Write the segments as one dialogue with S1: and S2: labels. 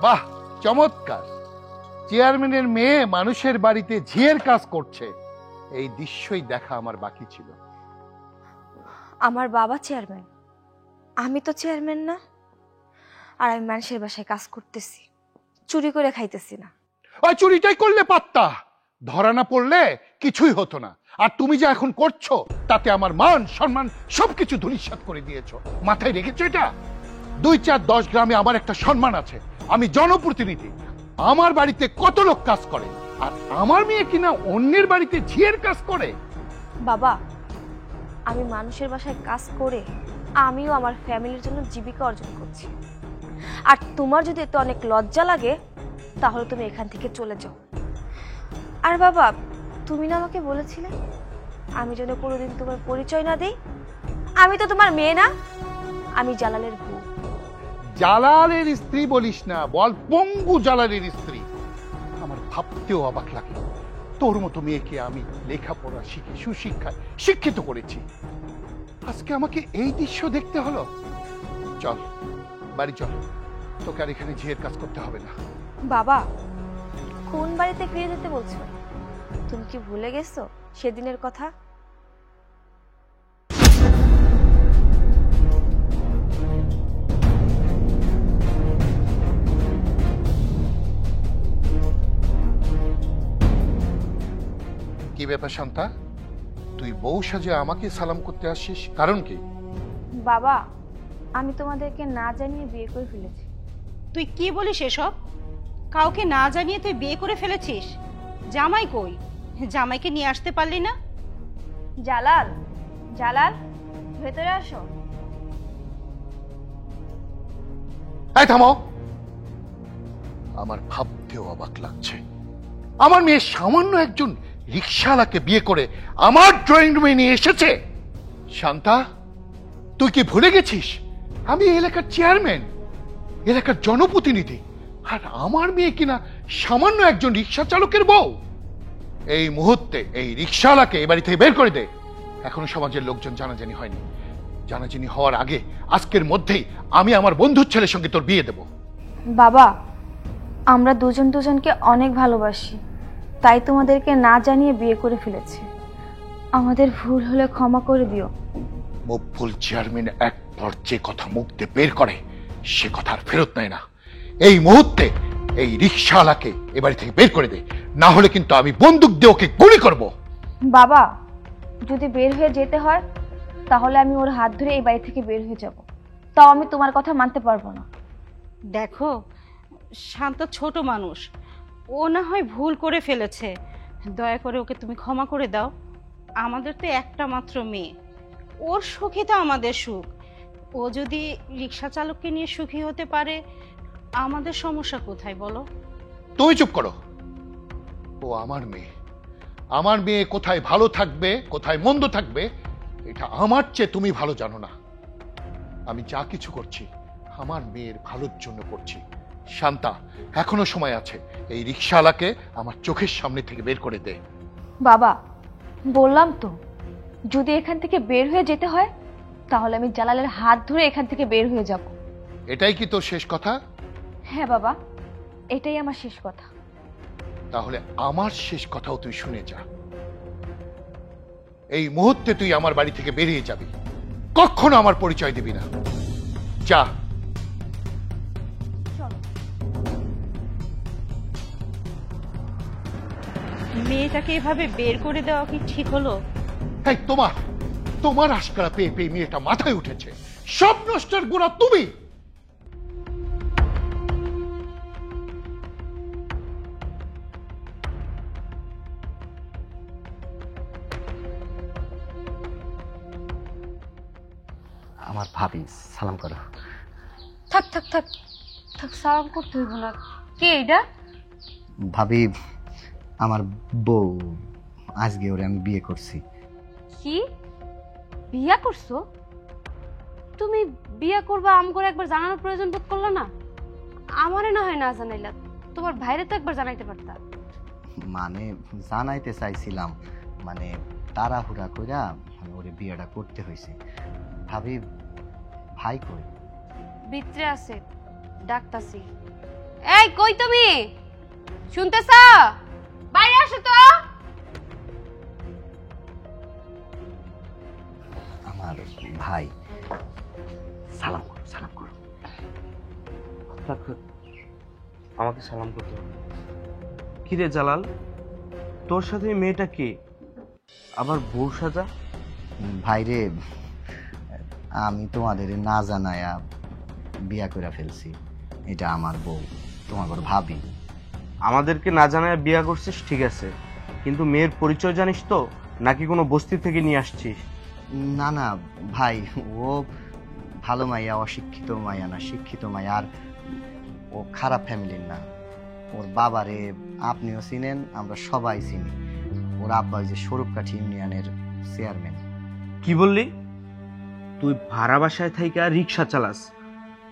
S1: বাহ, চমৎকার। চেয়ারম্যানের মেয়ে মানুষের বাড়িতে ঝিয়ের কাজ করছে, এই দৃশ্যই দেখা আমার বাকি ছিল।
S2: আমার বাবা চেয়ারম্যান, আমি তো চেয়ারম্যান না। আর আমি মানুষের বাসায় কাজ করতেছি, চুরি করে খাইতেছি না।
S1: ওই চুরিটাই করলে পারতা, ধরা না পড়লে কিছুই হতো না। আর তুমি যা এখন করছো তাতে আমার মান সম্মান সবকিছু ধূলিসাৎ করে দিয়েছো। মাথায় রেখেছো এটা? 2-4-10 গ্রামে আমার একটা সম্মান আছে, আমি জনপ্রতিনিধি। আমার বাড়িতে কত লোক কাজ করে, আর আমার মেয়ে কিনা অন্যের বাড়িতে ঝিয়ের কাজ করে।
S2: বাবা, আমি মানুষের বাসায় কাজ করে আমিও আমার ফ্যামিলির জন্য জীবিকা অর্জন করছি। আর তোমার যদি এতে অনেক লজ্জা লাগে তাহলে তুমি এখান থেকে চলে যাও। আর বাবা, তুমি না আমাকে বলেছিলে আমি যেন কোনোদিন তোমার পরিচয় না দেই? আমি তো তোমার মেয়ে না, আমি জালালের বউ।
S1: জালালের স্ত্রী বলিস না, বল পঙ্গু জালালের স্ত্রী। আমার ভাবতেও অবাক লাগে, তোর মতো মেয়েকে আমি লেখাপড়া শিখে সুশিক্ষায় শিক্ষিত করেছি, আজকে আমাকে এই দৃশ্য দেখতে হলো। চল বাড়ি চল, তোকে আর এখানে ঝিয়ের কাজ করতে হবে না।
S2: বাবা, কোন বাড়িতে ফিরে যেতে বলছো? তুমি কি ভুলে গেছো সেদিনের কথা?
S1: কি ব্যাপার শান্তা, তুই বউ সাজে আমাকে সালাম করতে আসছিস, কারণ কি?
S2: বাবা, আমি তোমাদেরকে না জানিয়ে বিয়ে করে ফেলেছি।
S3: তুই কি বলিস এসব? কাউকে না জানিয়ে তুই বিয়ে করে ফেলেছিস? জামাই কই? জামাইকে নিয়ে আসতে পারলি না?
S2: জালাল, জালাল, ভেতরে আসো।
S1: এই থামো, আমার ভাবতেও অবাক লাগছে, আমার মেয়ে সামান্য একজন রিকশাওয়ালাকে বিয়ে করে আমার ড্রয়িং রুমে নিয়ে এসেছে। শান্তা, তুই কি ভুলে গেছিস আমি এই এলাকার চেয়ারম্যান, এলাকার জনপ্রতিনিধি, আর আমার মেয়ে কিনা সামান্য একজন রিকশা চালকের বউ? এই মুহূর্তে এই রিকশাওয়ালাকে এ বাড়ি থেকে বের করে দে। এখনো সমাজের লোকজন জানাজানি হয়নি, জানাজানি হওয়ার আগে আজকের মধ্যেই আমি আমার বন্ধুর ছেলের সঙ্গে তোর বিয়ে দেব।
S2: বাবা, আমরা দুজন দুজনকে অনেক ভালোবাসি, তাই তোমাদেরকে না জানিয়ে বিয়ে করে ফেলেছি। আমাদের ভুল হলে ক্ষমা করে দিও।
S1: মকবুল চেয়ারম্যান একবার যে কথা মুখ দিয়ে বের করে সে কথা আর ফেরত নেয় না। এই মুহূর্তে এই রিকশাওয়ালাকে এ বাড়ি থেকে বের করে দে, না হলে কিন্তু আমি বন্দুক দিয়ে ওকে গুলি করব।
S2: বাবা, যদি বের হয়ে যেতে হয় তাহলে আমি ওর হাত ধরে এই বাড়ি থেকে বের হয়ে যাব, তাও আমি তোমার কথা মানতে পারবো না।
S3: দেখো, শান্ত ছোট মানুষ, ও না হয় ভুল করে ফেলেছে, দয়া করে ওকে তুমি ক্ষমা করে দাও। আমাদের তো একটা মাত্র মেয়ে, ওর সুখই তো আমাদের সুখ। ও যদি রিক্সা চালককে নিয়ে সুখী হতে পারে, আমাদের সমস্যা কোথায় বলো?
S1: তুমি চুপ করো, ও আমার মেয়ে, আমার মেয়ে কোথায় ভালো থাকবে কোথায় মন্দ থাকবে এটা আমার চেয়ে তুমি ভালো জানো না। আমি যা কিছু করছি আমার মেয়ের ভালোর জন্য করছি। শান্তা, এখনো সময় আছে, এই রিকশাওয়ালাকে আমার চোখের সামনে থেকে বের করে দে।
S2: বাবা, বললাম তো, যদি এখান থেকে বের হয়ে যেতে হয় তাহলে আমি জালালের হাত ধরে এখান থেকে বের হয়ে যাব।
S1: এটাই কি তোর শেষ কথা?
S2: হ্যাঁ বাবা, এটাই আমার শেষ কথা।
S1: তাহলে আমার শেষ কথাও তুই শুনে যা। এই মুহূর্তে তুই আমার বাড়ি থেকে বেরিয়ে যাবি, কখনো আমার পরিচয় দিবি না। যা।
S3: মেয়েটাকে এভাবে বের করে দেওয়া কি ঠিক হলো?
S1: এই তোমার আশকারা পেয়ে পেয়ে মেয়েটা মাথায় উঠেছে, সব নষ্টের গোড়া তুমি।
S4: আমার ভাবি, সালাম করো।
S2: থাক থাক থাক থাক, সালাম করতে হইব না। কে এটা?
S4: ভাবি, আমার বউ, আজকে ওরে আমি বিয়ে করছি।
S2: কি বিয়া করছো? তুমি বিয়া করবা আমগরে একবার জানানোর প্রয়োজন বোধ করলো না? আমারে না হয় না জানাইলা, তোমার ভাইরে তো একবার জানাইতে পারতা।
S4: মানে জানাইতে চাইছিলাম, মানে তাড়াহুড়া কইরা ওরে বিয়েটা করতে হয়েছে। ভাবি, ভাই কই?
S2: ভিতরে আছে, ডাকতাছি।
S5: এই কই তুমি শুনতেছ? বাইরে আসো তো।
S4: আমার ভাই, সালাম করো, সালাম করো।
S6: আমাকে সালাম করতে হবে? কি রে জালাল, তোর সাথে এই মেয়েটা কে? আবার বউ সাজা?
S4: ভাইরে, আমি তোমাদের না জানায়া বিয়া করে ফেলছি। এটা আমার বউ, তোমার ঘর ভাবি।
S6: আমাদেরকে না জানায় বিয়ে করছিস ঠিক আছে, কিন্তু মেয়ের পরিচয় জানিস তো, নাকি কোনো বস্তি থেকে নিয়ে আসছিস?
S4: না না ভাই, ও ভালো মাইয়া, অশিক্ষিত মাইয়া না, শিক্ষিত মাইয়া। আর ও খারাপ ফ্যামিলির না। ওর বাবারে আপনিও চিনেন, আমরা সবাই চিনি। ওর আব্বা ওই যে স্বরূপকাঠি ইউনিয়নের চেয়ারম্যান।
S6: কি বললি? তুই ভাড়া বাসায় থাইকা রিক্সা চালাস,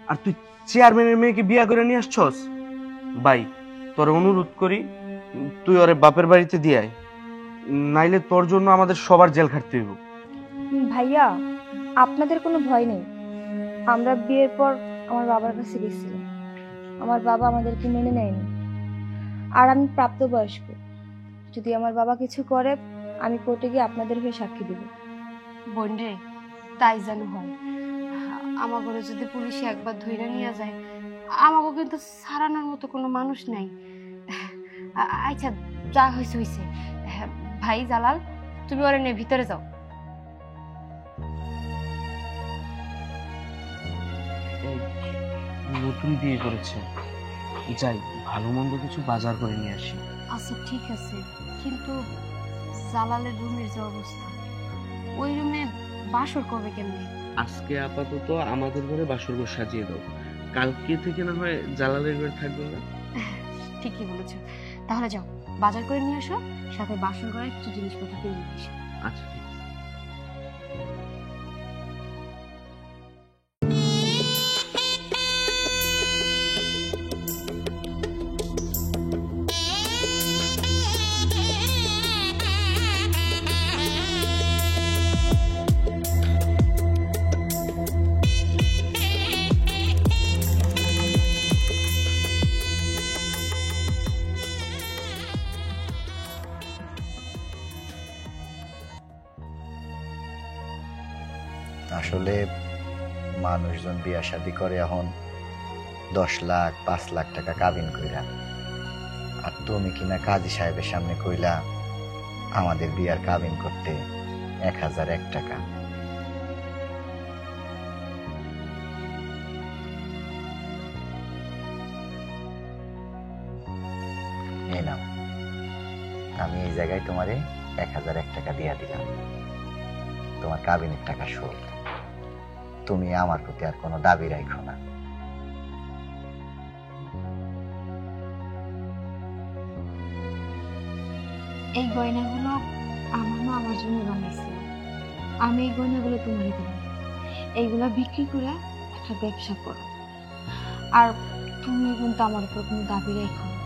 S6: আর তুই চেয়ারম্যানের মেয়েকে বিয়া করে নিয়ে আসছস? ভাই, তোর অনুরোধ করি তুই ওরে বাপের বাড়িতে দিয়ে আয়, নাইলে তোর জন্য আমাদের সবার জেল খাটতে হইব।
S2: ভাইয়া, আপনাদের কোনো ভয় নেই। আমরা বিয়ের পর আমার বাবার কাছে গেছিলাম, আমার বাবা আমাদেরকে মেনে নেয়নি। আর আমি প্রাপ্তবয়স্ক, যদি আমার বাবা কিছু করে আমি কোর্টে গিয়ে আপনাদের হয়ে সাক্ষী দেব।
S5: বোন রে, তাই যেন হয়। আমার ঘরে যদি পুলিশে একবার ধইরা নিয়ে যায়, আমাকে কিন্তু সারানোর মতো কোনো মানুষ নাই। আচ্ছা, যা হয়েছে হয়েছে। ভাই জালাল, তুমি ওরে নিয়ে ভিতরে যাও।
S6: নতুন বিয়ে করেছে, যাই ভালো মন্দ কিছু বাজার করে নিয়ে আসি।
S5: আচ্ছা ঠিক আছে, কিন্তু জালালের রুমের যে অবস্থা, ওই রুমে বাসর করবে কেমনে?
S6: আজকে আপাতত আমাদের ঘরে বাসর ঘর সাজিয়ে দাও, কালকে থেকে না হয় জালালের ঘরে থাকবে না?
S5: ঠিকই বলেছো। তাহলে যাও, বাজার করে নিয়ে আসো, সাথে বাসর ঘরে কিছু জিনিসপত্র কিনে নিয়ে এসো।
S6: আচ্ছা ঠিক আছে।
S4: আসলে মানুষজন বিয়া শাদি করে এখন 10 লাখ 5 লাখ টাকা কাবিন কইরা, আর তুমি কিনা কাজী সাহেবের সামনে কইলা আমাদের বিয়ার কাবিন করতে 1001 টাকা। এই নাও, আমি এই জায়গায় তোমারে 1001 টাকা দিয়া দিলাম, তোমার কাবিনের টাকা শোধ। তুমি আমার প্রতি আর কোনো দাবি রাখো না।
S5: এই গয়নাগুলো আমার মা আমার জন্য বানাইছিল, আমি এই গয়নাগুলো তোমারই দেব। এইগুলা বিক্রি করে একটা ব্যবসা করো, আর তুমি কিন্তু আমার উপর কোনো দাবি রেখো না।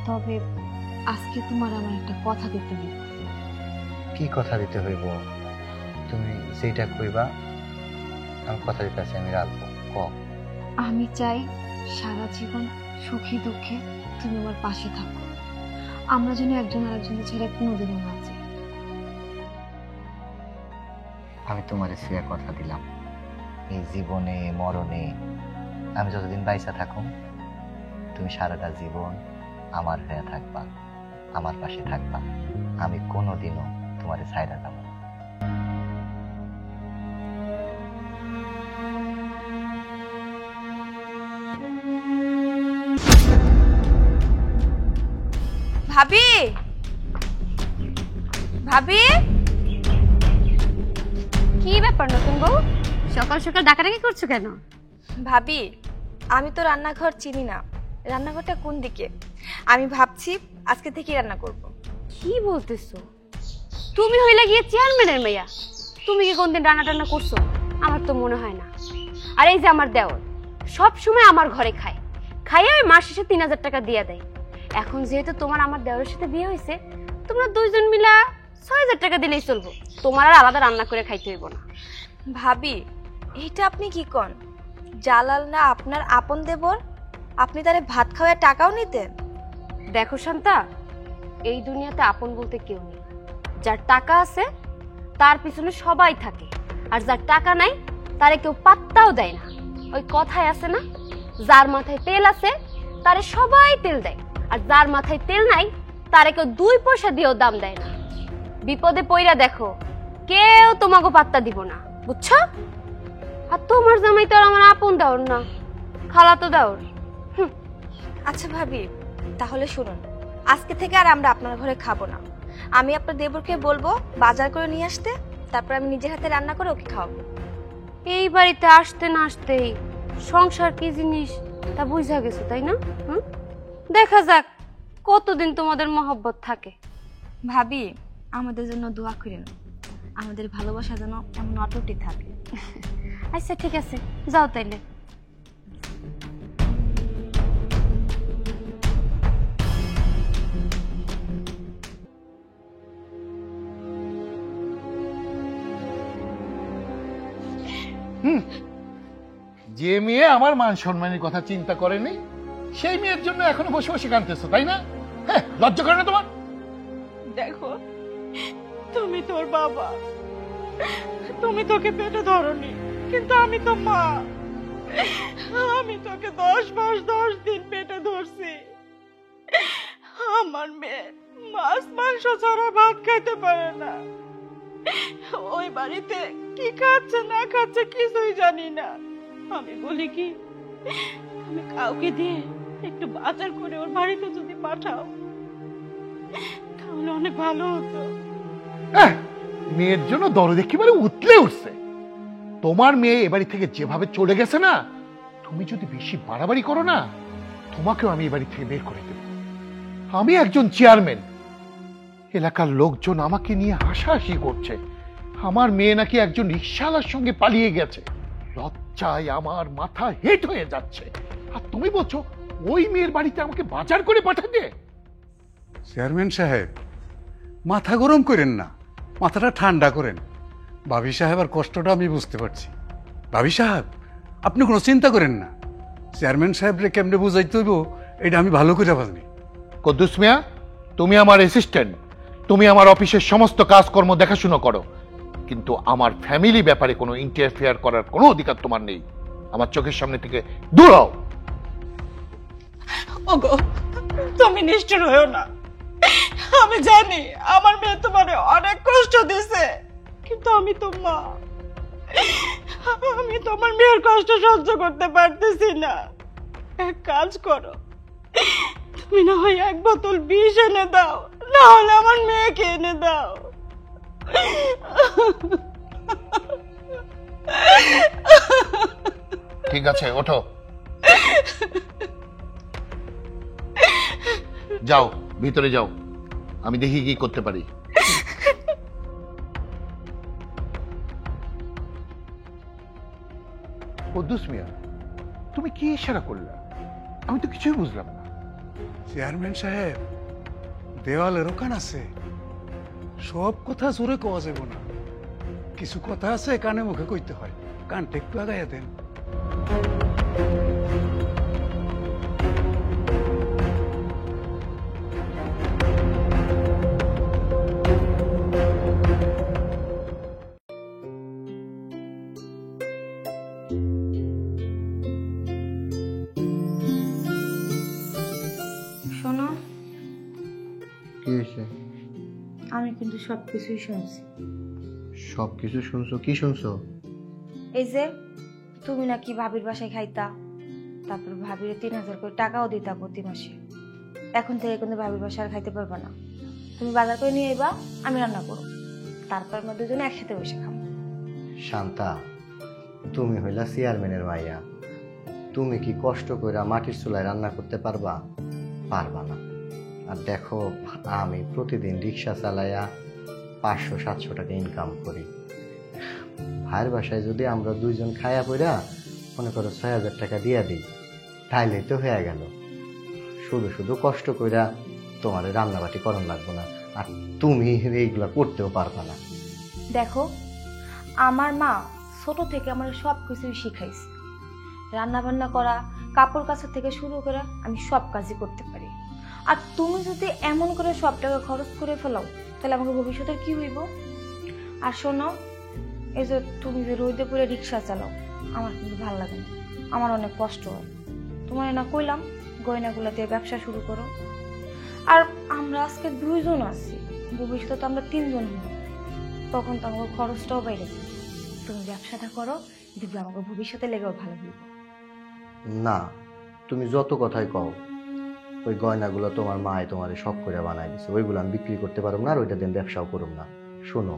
S5: তবে আজকে তোমার আমার একটা কথা দিতে হবে।
S4: কি কথা দিতে হইব? তুমি যেটা কইবা আমি কথা দিতেছি, আমি রাখবো। ক।
S5: আমি চাই সারা জীবন সুখী দুঃখে তুমি আমার পাশে থাকো, আমরা যেন একজন আরেকজনের ছেড়ে কোনোদিনও না যাই।
S4: আমি তোমারে ছুঁয়ে কথা দিলাম, এই জীবনে মরণে আমি যতদিন বাইসা থাকুম তুমি সারাটা জীবন আমার হয়ে থাকবা, আমার পাশে থাকবা। আমি কোনোদিনও তোমারে ছাইরা যাব না।
S2: ভাবি, ভাবি,
S5: কি ব্যাপার নতুন বউ, সকাল সকাল ডাকাডাকি করছো কেন?
S2: ভাবি, আমি তো রান্নাঘর চিনি না, রান্নাঘরটা কোন দিকে? আমি ভাবছি আজকে থেকেই রান্না করব।
S5: কি বলতেছো? তুমি হইলে গিয়ে চেয়ারম্যানের মেয়া, তুমি কি কোনদিন রান্না টান্না করছো? আমার তো মনে হয় না। আর এই যে আমার দেওর, সব সময় আমার ঘরে খায়, খাইয়ে ওই মাস শেষে 3000 টাকা দিয়ে দেয়। এখন যেহেতু তোমার আমার দেওরের সাথে বিয়ে হয়েছে, তোমরা দুইজন মিলা 6000 টাকা দিলেই চলবো, তোমার আর আলাদা রান্না করে খাইতে হইব না।
S2: ভাবি, এইটা আপনি কি কন? জালাল না আপনার আপন দেবর, আপনি তারে ভাত খাওয়ার টাকাও নিতেন?
S5: দেখো শান্তা, এই দুনিয়াতে আপন বলতে কেউ নেই। যার টাকা আছে তার পিছনে সবাই থাকে, আর যার টাকা নাই তারে কেউ পাত্তাও দেয় না। ওই কথায় আছে না, যার মাথায় তেল আছে তারে সবাই তেল দেয়, আর যার মাথায় তেল নাই তারে কেউ 2 পয়সা দিয়েও দাম দেয় না। বিপদে পইরা দেখো, কেউ তোমাকে পাত্তা দিব না, বুঝছো? আর তোমার জামাই তো আর আমার আপন দাওর না, খালাতো দাওর।
S2: আচ্ছা ভাবি, তাহলে শুনুন, আজকে থেকে আর আমরা আপনার ঘরে খাবো না। আমি আপনার দেবরকে বলবো বাজার করে নিয়ে আসতে, তারপর আমি নিজের হাতে রান্না করে ওকে খাওয়াবো।
S5: এই বাড়িতে আসতে না আসতেই সংসার কি জিনিস তা বুঝা গেছো, তাই না? দেখা যাক কতদিন তোমাদের মহব্বত থাকে।
S2: ভাবি, আমাদের জন্য দোয়া করেন, আমাদের ভালোবাসা যেন এমন অটুটি থাকে।
S5: আচ্ছা ঠিক আছে, যাও তাইলে।
S1: যে মেয়ে আমার মান সম্মানের কথা চিন্তা করেনি, সেই মেয়ের জন্য এখনো বসে বসে কাঁদতেছো, তাই না? হ্যাঁ, লজ্জা করে না তোমার?
S3: দেখো, তুমি তোর বাবা, তুমি তোকে পেটে ধরনি, কিন্তু আমি তো মা। আমি তোকে 10 মাস 10 দিন পেটে ধরছি। আমার মেয়ে মাছ মাংস ছাড়া ভাত খাইতে পারে না। ওই বাড়িতে কি খাচ্ছে না খাচ্ছে কিছুই জানি না। আমি বলি কি, তুমি কাউকে দিয়ে একটু বাজার করে ওর বাড়িতে যদি পাঠাও তাহলে অনেক ভালো হতো।
S1: মেয়ের জন্য দরদ একেবারে উতলে উঠছে। তোমার মেয়ে এ বাড়ি থেকে যেভাবে চলে গেছে না, তুমি যদি বেশি বাড়াবাড়ি করো না, তোমাকেও আমি এ বাড়ি থেকে বের করে দেব। আমি একজন চেয়ারম্যান, এলাকার লোকজন আমাকে নিয়ে হাসাহাসি করছে। আমার মেয়ে নাকি একজন রিকশাওয়ালার সঙ্গে পালিয়ে গেছে। লজ্জায় আমার মাথা হেট হয়ে যাচ্ছে। আর তুমি বলছো ওই মেয়ের বাড়িতে আমাকে বাজার করে পাঠাতে?
S7: চেয়ারম্যান সাহেব, মাথা গরম করেন না, মাথাটা ঠান্ডা করেন। ভাবি সাহেবের কষ্টটা আমি বুঝতে পারছি। ভাবি সাহেব, আপনি কোনো চিন্তা করেন না। চেয়ারম্যান সাহেবরে কেমনে বুঝাইতে হইব এটা আমি ভালো করে বুঝি।
S1: কুদ্দুস মিয়া, তুমি আমার অ্যাসিস্ট্যান্ট, তুমি আমার অফিসের সমস্ত কাজকর্ম দেখাশোনা করো, কিন্তু আমার ফ্যামিলি ব্যাপারে কোনো ইন্টারফেয়ার করার কোনো অধিকার তোমার নেই। আমার চোখের সামনে থেকে দূর হও।
S3: ওগো, তুমি নিষ্ঠুর হয়েও না। আমি জানি আমার মেয়ে তোমারে অনেক কষ্ট দিছে, কিন্তু আমি তো মা। আমি তোমার মেয়ের কষ্ট সহ্য করতে পারতেছি না। এক কাজ করো, তুমি না হয় 1 বোতল বিষ এনে দাও, না হলে আমার মেয়েকে এনে দাও।
S1: ঠিক আছে, ওঠো, যাও ভিতরে যাও, আমি দেখি কি করতে পারি। কুদ্দুস মিয়া, তুমি কি ইশারা করলা? আমি তো কিছুই বুঝলাম না।
S7: চেয়ারম্যান সাহেব, দেওয়ালেরও কান আছে, সব কথা জোরে কওয়া যাব না। কিছু কথা আছে কানে মুখে কইতে হয়, কানটা একটু আগাইয়া দেন।
S2: শোনো,
S4: কি হয়েছে?
S2: আমি কিন্তু সবকিছুই শুনছি।
S4: সবকিছু শুনছো? কি শুনছো?
S2: এই যে তুমি নাকি ভাবির বাসায় খাইতা, তারপর ভাবির 3000 করে টাকাও দিতা প্রতি মাসে। এখন থেকে কিন্তু ভাবির বাসায় আর খাইতে পারবে না। তুমি বাজার করে নিয়ে আইবা, আমি রান্না করব, তারপর আমরা দুজনে একসাথে বসে খাবো।
S4: শান্তা, তুমি হইলা চেয়ারম্যানের মাইয়া, তুমি কি কষ্ট করে মাটির চুলায় রান্না করতে পারবা? পারবা না। আর দেখো, আমি প্রতিদিন রিক্সা চালাইয়া 500-700 টাকা ইনকাম করি। ভাইয়ের বাসায় যদি আমরা দুইজন খায়া পইরা মনে করো 6000 টাকা দিয়া দিই, তাইলে তো হয়ে গেল। শুধু শুধু কষ্ট কইরা তোমার রান্নাবাটি করন লাগবো না, আর তুমি এইগুলা করতেও পারবা না।
S2: দেখো, আমার মা ছোট থেকে আমার সব কিছুই শিখাইছে। রান্না বান্না করা, কাপড় কাচা থেকে শুরু করে আমি সব কাজই করতে পারি। আর তুমি যদি এমন করে সব টাকা খরচ করে ফেলাও তাহলে আমাকে ভবিষ্যতের কি হইব? আর শোনো, এই যে তুমি যে রোদে পুরে রিক্সা চালাও, আমার কিন্তু ভালো লাগে না, আমার অনেক কষ্ট হয়। তোমার না কইলাম গয়নাগুলো দিয়ে ব্যবসা শুরু করো। আর আমরা আজকে 2 জন আছি, ভবিষ্যতে তো আমরা 3 জন হব, তখন তো আমাকে খরচটাও বাইরে যাবে। তুমি ব্যবসাটা করো, দেখবে আমাকে ভবিষ্যতে লেগেও ভালো হইব।
S4: না, তুমি যত কথাই কও, ওই গয়নাগুলো তোমার মায় তোমারে শখ করে বানাই দিছে, ওইগুলো আমি বিক্রি করতে পারবো না, আর ওইটা দিয়ে ব্যবসাও করব না। শোনো,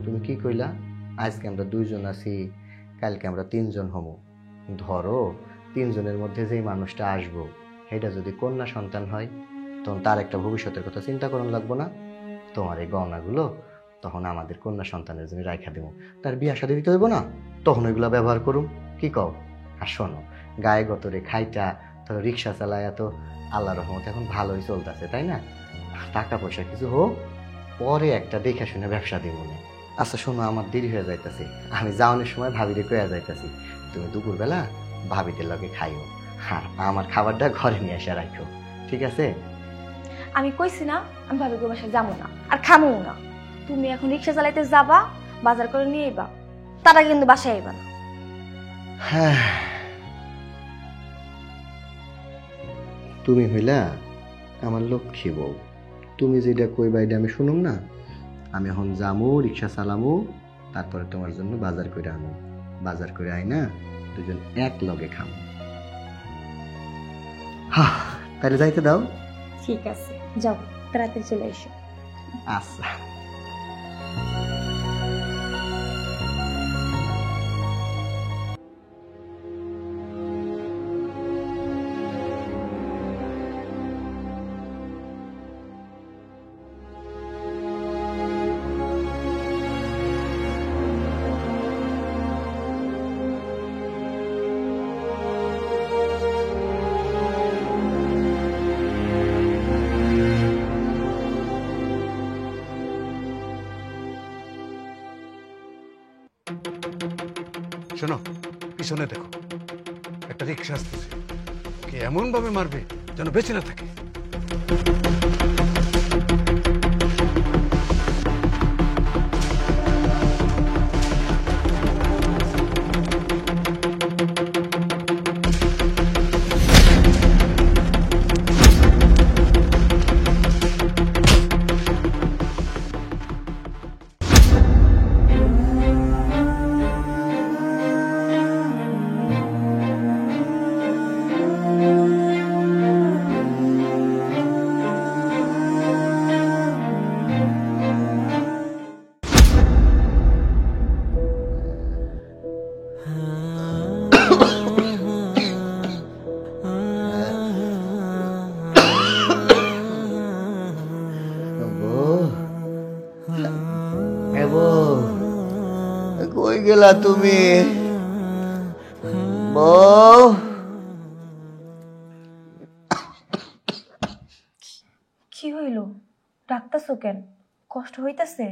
S4: তুমি কি কইলা? আজকে আমরা 2 জন আছি, কালকে আমরা 3 জন হবো। ধরো 3 জনের মধ্যে যেই মানুষটা আসবো সেটা যদি কন্যা সন্তান হয়, তখন তার একটা ভবিষ্যতের কথা চিন্তা করান লাগবো না? তোমার এই গয়নাগুলো তখন আমাদের কন্যা সন্তানের জন্য রাইখা দেবো, তার বিয়া শাদী দিতে হইব না, তখন ওইগুলা ব্যবহার করুম। কি কও? আর শোনো, গায়ে গতরে খাইটা ধরো রিক্সা চালায় তো আল্লাহ রহমত এখন ভালোই চলতেছে, তাই না? টাকা পয়সা কিছু হোক, পরে একটা দেখে শুনে ব্যবসা দিব না। আচ্ছা শোনো, আমার দেরি হয়ে যাইতেছে, আমি যাওয়ানোর সময় ভাবিরে কয়ে যাইতেছি, তুমি দুপুরবেলা ভাবিদের লগে খাইও, আর আমার খাবারটা ঘরে নিয়ে এসে রাখো, ঠিক আছে?
S2: আমি কইছি না আমি ভাবিকে বাসায় যাবো না আর খামো না। তুমি এখন রিক্সা চালাইতে যাবা, বাজার করে নিয়ে আইবা, তারা কিন্তু বাসায় আইবা না।
S4: হ্যাঁ, তুমি হইলা আমার লক্ষ্মী বউ, তুমি যেটা কইবা এটা আমি শুনুম না। আমি এখন যামু, রিক্সা চালামু, তারপরে তোমার জন্য বাজার করে আনু, বাজার করে আই না 2 জন এক লগে খামু। হ্যাঁ, তাহলে যাইতে দাও।
S2: ঠিক আছে, যাও, তাড়াতাড়ি চলে এসো।
S4: আচ্ছা।
S7: শোনো, পিছনে দেখো, একটা রিক্সা আসতেছে, কে এমন ভাবে মারবে যেন বেঁচে না থাকে। কই গেলা তুমি বউ?
S2: কি হইল? ডাক্তারছো কেন? কষ্ট হইতাছে?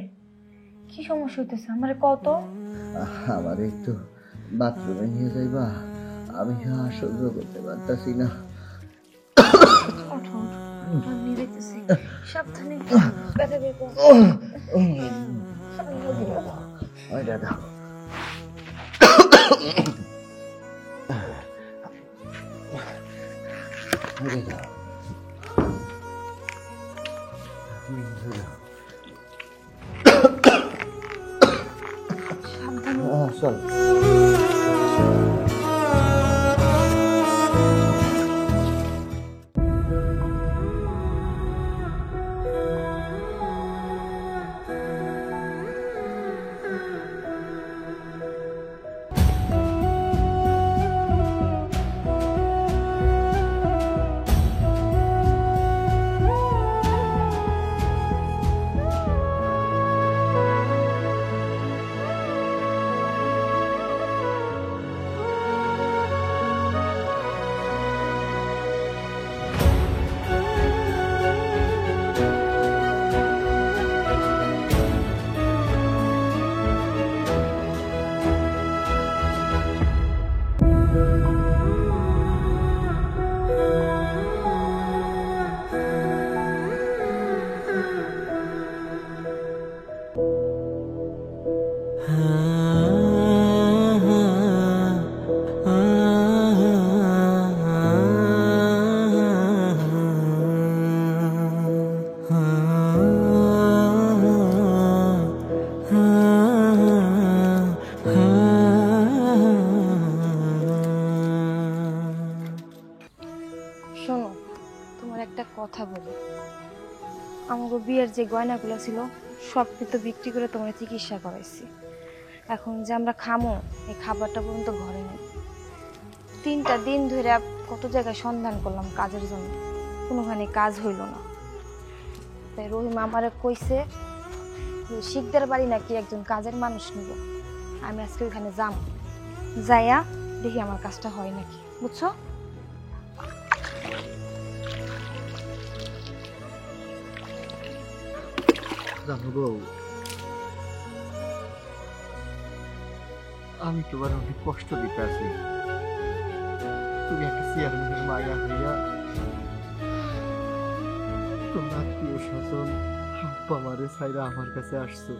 S2: কি সমস্যা হইতেছে আমার কত?
S4: আমার একটু বাথরুমে নিয়ে যাইবা, আমি আর সহ্য করতে পারতাছি না।
S2: সাবধানে ব্যথা বের করো।
S4: ওই দাদা, চল।
S2: একটা কথা বলি, আমাকে বিয়ের যে গয়নাগুলো ছিল সব কিন্তু বিক্রি করে তোমার চিকিৎসা করাইছি। এখন যে আমরা খামো এই খাবারটা পর্যন্ত ঘরে নেই। 3টা দিন ধরে কত জায়গায় সন্ধান করলাম কাজের জন্য, কোনোখানে কাজ হইল না। তাই রহিম আমারে কইছে শিকদার বাড়ি নাকি একজন কাজের মানুষ নিব। আমি আজকে ওইখানে যাম, যাইয়া দেখি আমার কাজটা হয় নাকি, বুঝছো?
S4: জানো গো, আমি তোমার অনেক কষ্ট দিতে আছি। তুমি একটা চেয়ারম্যানের মায়া হইয়া তোমার আত্মীয় স্বজন আব্বা মারে ছাইরা আমার কাছে আসছো।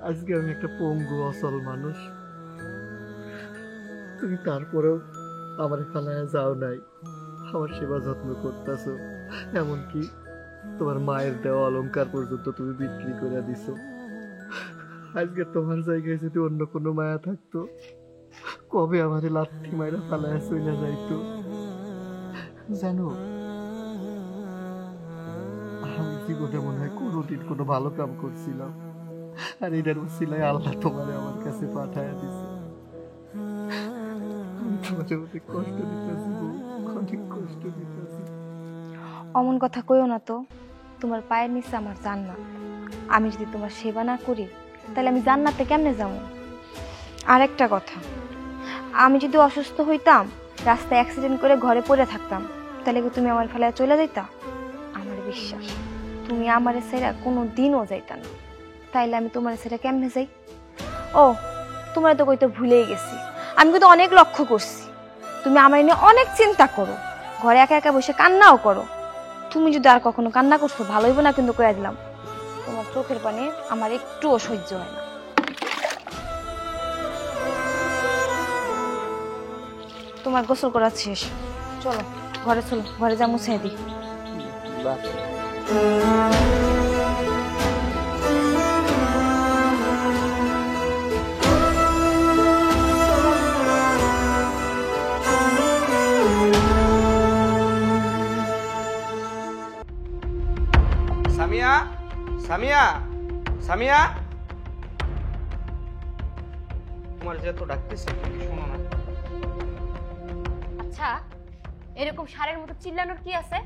S4: আজকে আমি একটা পঙ্গু অচল মানুষ, তুমি তারপরেও আমার ফেলায় যাও নাই, আমার সেবা যত্ন করতেছো। এমনকি তোমার মায়ের দেওয়া অলংকার পর্যন্ত তুমি বিক্রি করে দিছো। আজকে তোমার জায়গায় যদি অন্য কোনো মায়া থাকতো, কবে আমাদের লাথি মায়েরা পালায় চলে যাইতো। জানো, আমি জীবনে মনে হয় কোনোদিন কোনো ভালো কাম করছিলাম, আর এটার উসিলায় আল্লাহ তোমারে আমার কাছে পাঠায় দিছে। আমি তোমাদের অনেক কষ্ট দিতেছি, অনেক কষ্ট দিতেছি।
S2: অমন কথা কইও না তো, তোমার পায়ের নিচে আমার জান্নাত। আমি যদি তোমার সেবা না করি তাহলে আমি জান্নাতে কেমনে যাবো? আর একটা কথা, আমি যদি অসুস্থ হইতাম, রাস্তায় অ্যাক্সিডেন্ট করে ঘরে পড়ে থাকতাম, তাহলে কি তুমি আমার ফেলায় চলে যাইতা? আমার বিশ্বাস তুমি আমার ছেড়ে কোনো দিনও যাইতা না, তাইলে আমি তোমার ছেড়ে কেমনে যাই? ও, তোমার তো কইতে ভুলেই গেছি, আমি কিন্তু অনেক লক্ষ্য করছি তুমি আমার নিয়ে অনেক চিন্তা করো, ঘরে একা একা বসে কান্নাও করো। তুমি যদি আর কখনো কান্না করছো ভালো হইব না, কিন্তু কইয়া দিলাম তোমার চোখের পানি আমার একটুও সহ্য হয় না। তোমার গোসল করা শেষ, চলো ঘরে, চলো ঘরে যা মুছাই দিই।
S6: সামিয়া, সামিয়া, সামিয়া, তোমার যে তো ডাকতেছে, শোনো না?
S5: আচ্ছা, এরকম সারের মতো চিল্লানোর কি আছে?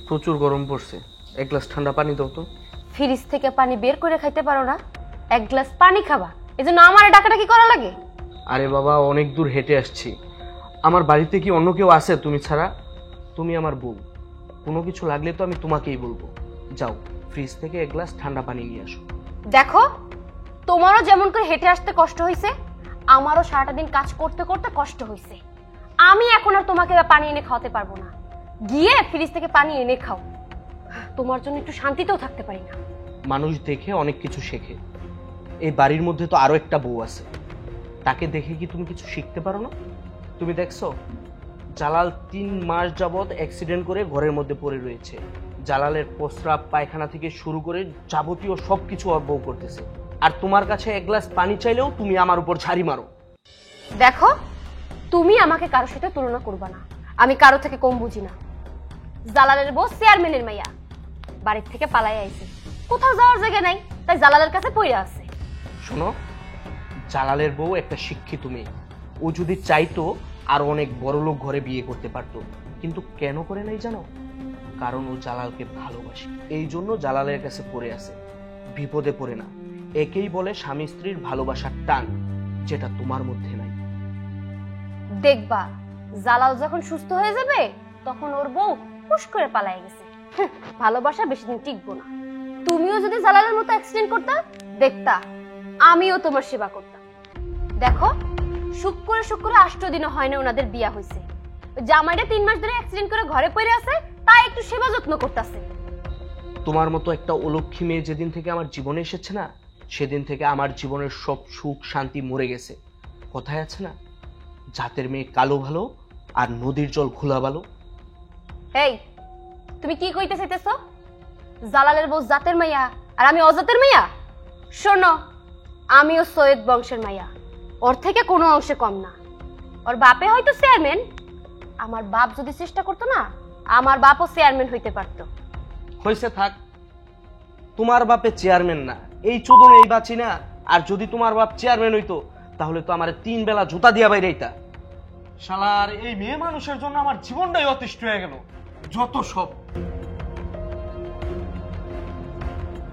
S6: প্রচুর গরম পড়ছে, এক গ্লাস ঠান্ডা পানি দাও তো।
S5: ফ্রিজ থেকে পানি বের করে খাইতে পারো না? এক গ্লাস পানি খাবা, এজন্য আমার ডাকাডাকি করা লাগে?
S6: আরে বাবা, অনেক দূর হেঁটে আসছি, আমার বাড়িতে কি অন্য কেউ আছে তুমি ছাড়া? তুমি আমার বউ, কোনো কিছু লাগলে তো আমি তোমাকেই বলবো। যাও, ফ্রিজ থেকে এক গ্লাস ঠান্ডা পানি নিয়ে আসো।
S5: দেখো, তোমারও যেমন করে হেঁটে আসতে কষ্ট হয়েছে, আমারও সারাটা দিন কাজ করতে করতে কষ্ট হয়েছে। আমি এখন আর তোমাকে পানি এনে খাওয়াতে পারবো না, গিয়ে ফ্রিজ থেকে পানি এনে খাও। তোমার জন্য একটু শান্তিতেও থাকতে পারি না।
S6: মানুষ দেখে অনেক কিছু শেখে, এই বাড়ির মধ্যে তো আরো একটা বউ আছে, তাকে দেখে কি তুমি কিছু শিখতে পারো না? তুমি দেখছো জালাল 3 মাস যাবৎ অ্যাক্সিডেন্ট করে ঘরের মধ্যে পড়ে রয়েছে। জালালের প্রস্রাব পায়খানা থেকে শুরু করে যাবতীয় সবকিছু ওর বউ করতেছে, আর তোমার কাছে এক গ্লাস পানি চাইলেও তুমি আমার উপর ঝাড়ি মারো।
S5: দেখো, তুমি আমাকে কারোর সাথে তুলনা করবা না, আমি কারো থেকে কম বুঝি না। জালালের বউ চেয়ারম্যানের মাইয়া, বাড়ির থেকে পালাই আইছে, কোথাও যাওয়ার জায়গা নাই, তাই জালালের কাছে পইরা আছে।
S6: শোনো, জালালের বউ একটা শিক্ষিত মেয়ে, ও যদি চাইতো আর অনেক বড় লোক ঘরে বিয়ে করতে পারতো, কিন্তু কেন করে নাই জানো? কারণ ও জালালকে ভালোবাসে, এই জন্য জালালের কাছে পড়ে আছে, বিপদে পড়ে না। একেই বলে স্বামী স্ত্রীর ভালোবাসার টান, যেটা তোমার মধ্যে নাই।
S5: দেখবা জালাল যখন সুস্থ হয়ে যাবে, তখন ওর বউ হুশ করে পালাই গেছে। ভালোবাসা বেশি দিন টিকবো না। তুমিও যদি জালালের মতো অ্যাক্সিডেন্ট করতা, দেখতা আমিও তোমার সেবা করতাম। দেখো, শুক্রে 8 দিনও হয় না ওনাদের বিয়া হয়েছে, জামাইটা 3 মাস ধরে অ্যাক্সিডেন্ট করে ঘরে পড়ে আছে, তাই একটু সেবা যত্ন করতেছে।
S6: তোমার মতো একটা অলক্ষী মেয়ে যেদিন থেকে আমার জীবনে এসেছে না, সেদিন থেকে আমার জীবনের সব সুখ শান্তি মরে গেছে। কথায় আছে না, জাতের মেয়ে কালো ভালো আর নদীর জল ঘোলা ভালো।
S5: এই, তুমি কি কইতে চাইতেছো? জালালের বউ জাতের মাইয়া আর আমি অজাতের মাইয়া? শোনো, আমিও সৈয়দ বংশের মাইয়া, ওর থেকে কোনো অংশে কম না। ওর বাপে হয়তো চেয়ারম্যান, আমার বাপ যদি চেষ্টা করতো না, আমার বাপও চেয়ারম্যান হইতে পারতো।
S6: হয়েছে থাক, তোমার বাপে চেয়ারম্যান না, এই চোদন এই বাঁচি না। আর যদি তোমার বাপ চেয়ারম্যান হইতো তাহলে তো আমার 3 বেলা জুতা দিয়া বাইরে আইতা। শালার এই মেয়ে মানুষের জন্য আমার জীবনটাই অতিষ্ঠ হয়ে গেল। যত সব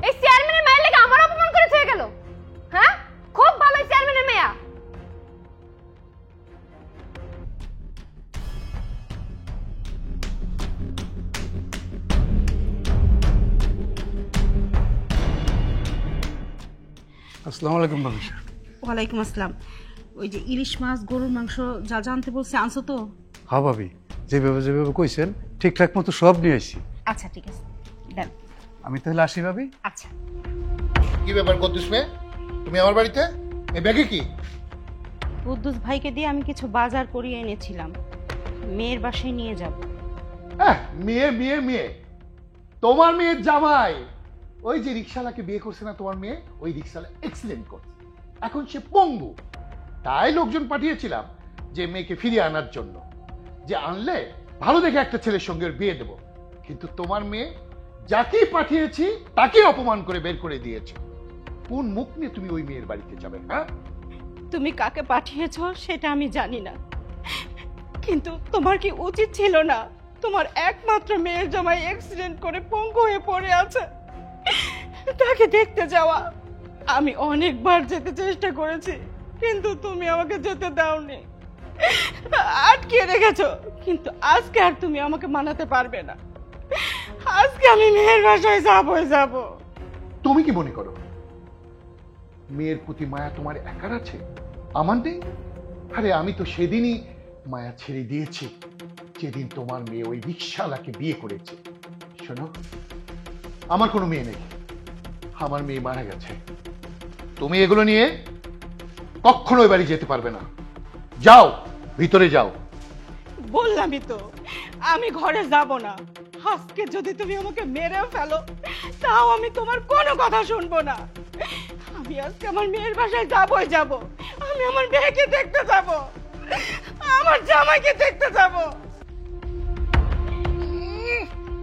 S5: এই চেয়ারম্যানের মেয়ের লেগে আমার অপমান করে চলে গেল। হ্যাঁ, খুব ভালো চেয়ারম্যানের মেয়া।
S7: আসসালামু আলাইকুম ভাবি সাহেব।
S3: ওয়ালাইকুম আসসালাম। ওই যে ইলিশ মাছ গরুর মাংস যা জানতে বলছে আনছো তো?
S7: হ্যাঁ ভাবি, যেভাবে যেভাবে কইছেন ঠিকঠাক মতো সব নিয়ে আসি।
S3: আচ্ছা ঠিক আছে, দেন।
S7: আমি তাহলে আসি ভাবি।
S3: আচ্ছা।
S1: কি ব্যাপার কুদ্দুস মেয়ে, তুমি আমার বাড়িতে? এই ব্যাগে কি?
S3: কুদ্দুস ভাইকে দিয়ে আমি কিছু বাজার করিয়ে এনেছিলাম, মেয়ের বাসায় নিয়ে যাব।
S1: মেয়ে মেয়ে মেয়ে, তোমার মেয়ের জামাই ওই যে রিক্সাওয়ালাকে বিয়ে করছে না তোমার মেয়ে, ওই রিক্সাওয়ালা অ্যাক্সিডেন্ট করছে, এখন সে পঙ্গু। তাই লোকজন পাঠিয়েছিলাম যে মেয়েকে ফিরিয়ে আনার জন্য, যে আনলে ভালো দেখে একটা ছেলের সঙ্গে ওর বিয়ে দেব। কিন্তু তোমার মেয়ে যাকেই পাঠিয়েছি তাকেই অপমান করে বের করে দিয়েছে। কোন মুখ নিয়ে তুমি ওই মেয়ের বাড়িতে যাবে? হ্যাঁ,
S3: তুমি কাকে পাঠিয়েছো সেটা আমি জানি না, কিন্তু তোমার কি উচিত ছিল না তোমার একমাত্র মেয়ের জামাই অ্যাক্সিডেন্ট করে পঙ্গু হয়ে পড়ে আছে, তাকে দেখতে যাওয়া? আমি অনেকবার যেতে চেষ্টা করেছি কিন্তু তুমি আমাকে যেতে দাওনি, আটকে রেখেছো। কিন্তু আজকে আর তুমি আমাকে মানাতে পারবে না, আজকে আমি মেয়ের বাসায় যাবো।
S1: তুমি কি মনে করো মেয়ের প্রতি মায়া তোমার একার আছে, আমার নেই? আরে আমি তো সেদিনই মায়া ছেড়ে দিয়েছি যেদিন তোমার মেয়ে ওই রিক্সাওয়ালাকে বিয়ে করেছে। শোনো, আমার কোনো মেয়ে নেই, আমার মেয়ে মারা গেছে। তুমি এগুলো নিয়ে কখনো ওই বাড়ি যেতে পারবে না। যাও, ভিতরে যাও।
S3: বললামই তো আমি ঘরে যাব না। আজকে যদি তুমি আমাকে মেরে ফেলো তাও আমি তোমার কোনো কথা শুনবো না। আমি আজকে আমার মেয়ের বাসায় যাবই যাব, আমি আমার মেয়েকে দেখতে যাব, আমার জামাইকে দেখতে যাব।